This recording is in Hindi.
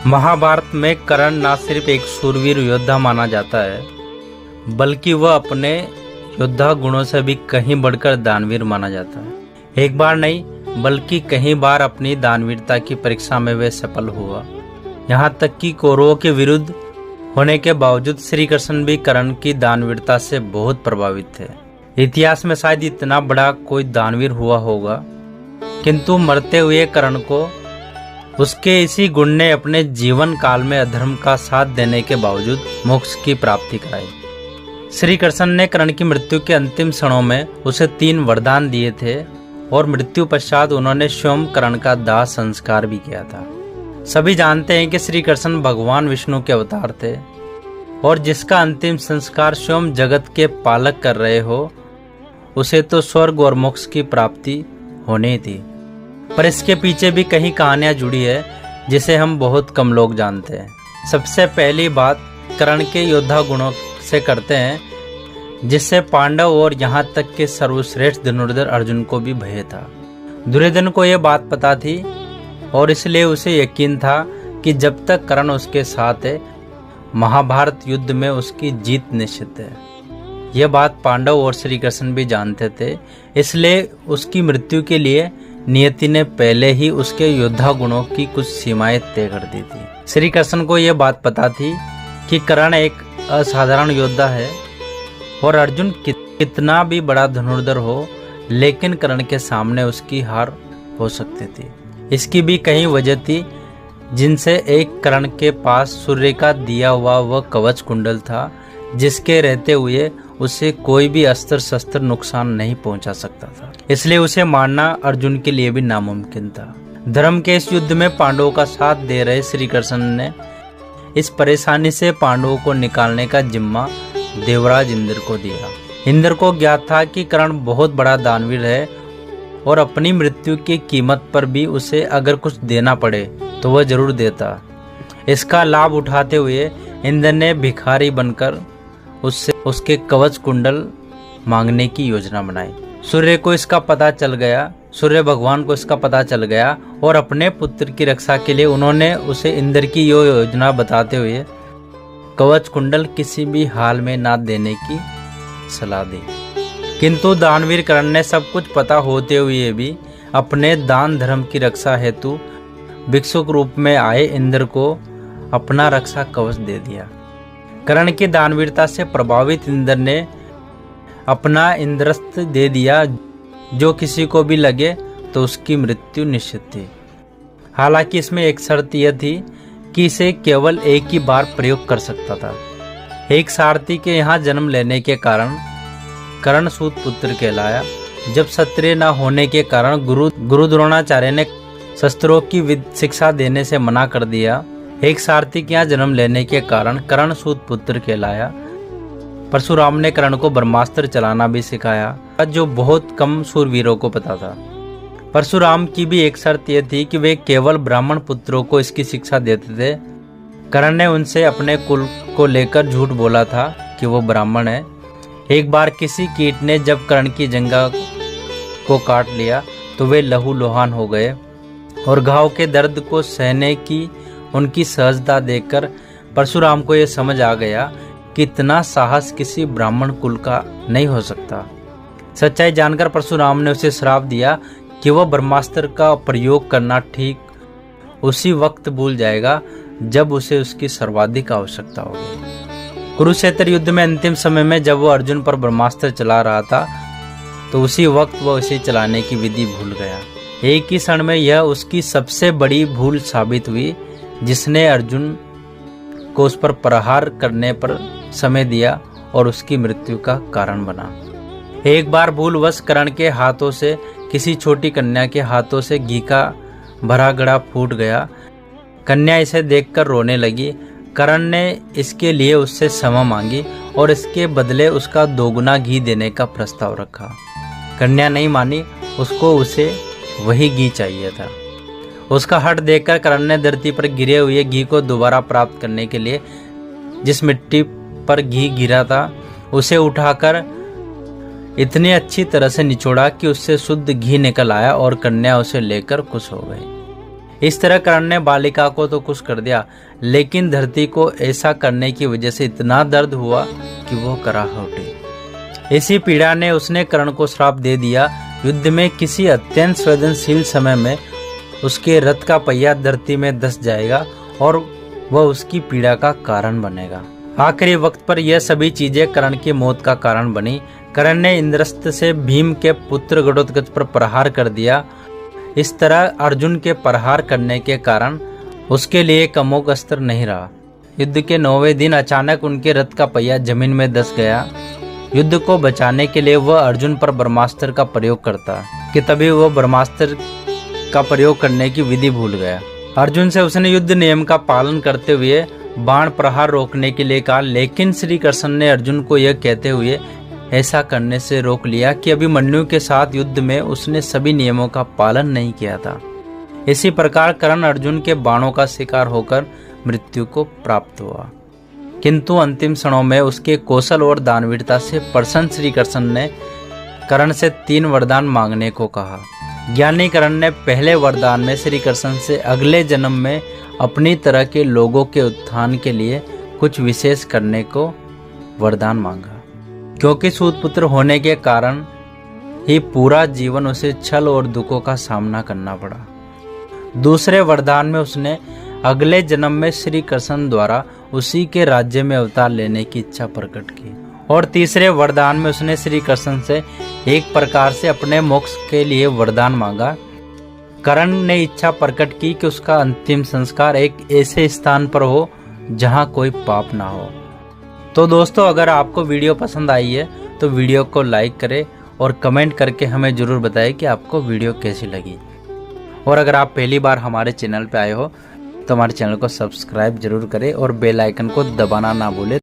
महाभारत में कर्ण न सिर्फ एक शूरवीर योद्धा माना जाता है, बल्कि वह अपने योद्धा गुणों से भी कहीं बढ़कर दानवीर माना जाता है। एक बार नहीं, बल्कि कई बार अपनी दानवीरता की परीक्षा में वे सफल हुआ। यहाँ तक कि कौरवों के विरुद्ध होने के बावजूद श्री कृष्ण भी कर्ण की दानवीरता से बहुत प्रभावित थे। इतिहास में शायद इतना बड़ा कोई दानवीर हुआ होगा, किंतु मरते हुए कर्ण को उसके इसी गुण ने अपने जीवन काल में अधर्म का साथ देने के बावजूद मोक्ष की प्राप्ति कराई। श्री कृष्ण ने कर्ण की मृत्यु के अंतिम क्षणों में उसे 3 वरदान दिए थे और मृत्यु पश्चात उन्होंने स्वयं कर्ण का दाह संस्कार भी किया था। सभी जानते हैं कि श्री कृष्ण भगवान विष्णु के अवतार थे और जिसका अंतिम संस्कार स्वयं जगत के पालक कर रहे हो, उसे तो स्वर्ग और मोक्ष की प्राप्ति होनी थी। पर इसके पीछे भी कई कहानियां जुड़ी है जिसे हम बहुत कम लोग जानते हैं। सबसे पहली बात कर्ण के योद्धा गुणों से करते हैं, जिससे पांडव और यहाँ तक के सर्वश्रेष्ठ धनुर्धर अर्जुन को भी भय था। दुर्योधन को यह बात पता थी और इसलिए उसे यकीन था कि जब तक कर्ण उसके साथ है, महाभारत युद्ध में उसकी जीत निश्चित है। यह बात पांडव और श्री कृष्ण भी जानते थे, इसलिए उसकी मृत्यु के लिए नियति ने पहले ही उसके योद्धा गुणों की कुछ सीमाएं तय कर दी थी। श्री कृष्ण को यह बात पता थी कि कर्ण एक असाधारण योद्धा है और अर्जुन कितना भी बड़ा धनुर्धर हो, लेकिन कर्ण के सामने उसकी हार हो सकती थी। इसकी भी कई वजह थी, जिनसे एक कर्ण के पास सूर्य का दिया हुआ वह कवच कुंडल था, जिसके रहते हुए उसे कोई भी अस्त्र शस्त्र नुकसान नहीं पहुंचा सकता था। इसलिए उसे मारना अर्जुन के लिए भी नामुमकिन था। धर्म के इस युद्ध में पांडवों का साथ दे रहे श्री कृष्ण ने इस परेशानी से पांडवों को निकालने का जिम्मा देवराज इंद्र को दिया। इंद्र को ज्ञात था कि कर्ण बहुत बड़ा दानवीर है और अपनी मृत्यु की कीमत पर भी उसे अगर कुछ देना पड़े तो वह जरूर देता। इसका लाभ उठाते हुए इंद्र ने भिखारी बनकर उससे उसके कवच कुंडल मांगने की योजना बनाई। सूर्य भगवान को इसका पता चल गया और अपने पुत्र की रक्षा के लिए उन्होंने उसे इंद्र की यो योजना बताते हुए कवच कुंडल किसी भी हाल में ना देने की सलाह दी। किंतु दानवीर कर्ण ने सब कुछ पता होते हुए भी अपने दान धर्म की रक्षा हेतु भिक्षुक रूप में आए इंद्र को अपना रक्षा कवच दे दिया। कर्ण की दानवीरता से प्रभावित इंद्र ने अपना इंद्रस्त्र दे दिया, जो किसी को भी लगे तो उसकी मृत्यु निश्चित थी। हालांकि इसमें एक शर्त यह थी कि इसे केवल एक ही बार प्रयोग कर सकता था। एक सारथी के यहाँ जन्म लेने के कारण कर्ण सूत पुत्र कहलाया। जब क्षत्रिय न होने के कारण गुरु द्रोणाचार्य ने शस्त्रों की शिक्षा देने से मना कर दिया। एक सारथी के यहाँ जन्म लेने के कारण कर्ण सूत पुत्र कहलाया। परशुराम ने कर्ण को ब्रह्मास्त्र चलाना भी सिखाया, जो बहुत कम शूरवीरों को पता था। परशुराम की भी एक शर्त यह थी कि वे केवल ब्राह्मण पुत्रों को इसकी शिक्षा देते थे। कर्ण ने उनसे अपने कुल को लेकर झूठ बोला था कि वो ब्राह्मण है। एक बार किसी कीट ने जब कर्ण की जंघा को काट लिया तो वे लहूलुहान हो गए और घाव के दर्द को सहने की उनकी सहजता देखकर परशुराम को यह समझ आ गया कि इतना साहस किसी ब्राह्मण कुल का नहीं हो सकता। सच्चाई जानकर परशुराम ने उसे श्राप दिया कि वह ब्रह्मास्त्र का प्रयोग करना ठीक उसी वक्त भूल जाएगा जब उसे उसकी सर्वाधिक आवश्यकता होगी। कुरुक्षेत्र युद्ध में अंतिम समय में जब वह अर्जुन पर ब्रह्मास्त्र चला रहा था, तो उसी वक्त वह उसे चलाने की विधि भूल गया। एक ही क्षण में यह उसकी सबसे बड़ी भूल साबित हुई, जिसने अर्जुन को उस पर प्रहार करने पर समय दिया और उसकी मृत्यु का कारण बना। एक बार भूलवश कर्ण के हाथों से किसी छोटी कन्या के हाथों से घी का भरा घड़ा फूट गया। कन्या इसे देखकर रोने लगी। कर्ण ने इसके लिए उससे क्षमा मांगी और इसके बदले उसका 2 गुना घी देने का प्रस्ताव रखा। कन्या नहीं मानी, उसको उसे वही घी चाहिए था। उसका हठ देखकर कर्ण ने धरती पर गिरे हुए घी को दोबारा प्राप्त करने के लिए जिस मिट्टी पर घी गिरा था उसे उठाकर इतनी अच्छी तरह से निचोड़ा कि उससे शुद्ध घी निकल आया और कन्या उसे लेकर खुश हो गई। इस तरह कर्ण ने बालिका को तो खुश कर दिया, लेकिन धरती को ऐसा करने की वजह से इतना दर्द हुआ कि वो कराह उठी। इसी पीड़ा ने उसने कर्ण को श्राप दे दिया, युद्ध में किसी अत्यंत संवेदनशील समय में उसके रथ का पहिया धरती में धंस जाएगा और वह उसकी पीड़ा का कारण बनेगा। आखिरी वक्त पर यह सभी चीजें कर्ण की मौत का कारण बनी। कर्ण ने इंद्रस्त्र से भीम के पुत्र घटोत्कच पर प्रहार कर दिया। इस तरह अर्जुन के प्रहार करने के कारण उसके लिए एक अमोघ अस्त्र नहीं रहा। युद्ध के 9वें दिन अचानक उनके रथ का पहिया जमीन में धंस गया। युद्ध को बचाने के लिए वह अर्जुन पर ब्रह्मास्त्र का प्रयोग करता कि तभी वह ब्रह्मास्त्र का प्रयोग करने की विधि भूल गया। अर्जुन से उसने युद्ध नियम का पालन करते हुए बाण प्रहार रोकने के लिए कहा, लेकिन श्री कृष्ण ने अर्जुन को यह कहते हुए ऐसा करने से रोक लिया कि अभिमन्यु के साथ युद्ध में उसने सभी नियमों का पालन नहीं किया था। इसी प्रकार कर्ण अर्जुन के बाणों का शिकार होकर मृत्यु को प्राप्त हुआ, किंतु अंतिम क्षणों में उसके कौशल और दानवीरता से प्रसन्न श्री कृष्ण ने कर्ण से 3 वरदान मांगने को कहा। ज्ञानी कर्ण ने पहले वरदान में श्री कृष्ण से अगले जन्म में अपनी तरह के लोगों के उत्थान के लिए कुछ विशेष करने को वरदान मांगा, क्योंकि सूतपुत्र होने के कारण ही पूरा जीवन उसे छल और दुखों का सामना करना पड़ा। दूसरे वरदान में उसने अगले जन्म में श्री कृष्ण द्वारा उसी के राज्य में अवतार लेने की इच्छा प्रकट की, और तीसरे वरदान में उसने श्री कृष्ण से एक प्रकार से अपने मोक्ष के लिए वरदान मांगा। कर्ण ने इच्छा प्रकट की कि उसका अंतिम संस्कार एक ऐसे स्थान पर हो जहां कोई पाप ना हो। तो दोस्तों, अगर आपको वीडियो पसंद आई है तो वीडियो को लाइक करें और कमेंट करके हमें ज़रूर बताएं कि आपको वीडियो कैसी लगी। और अगर आप पहली बार हमारे चैनल पर आए हो तो हमारे चैनल को सब्सक्राइब जरूर करें और बेल आइकन को दबाना ना भूलें।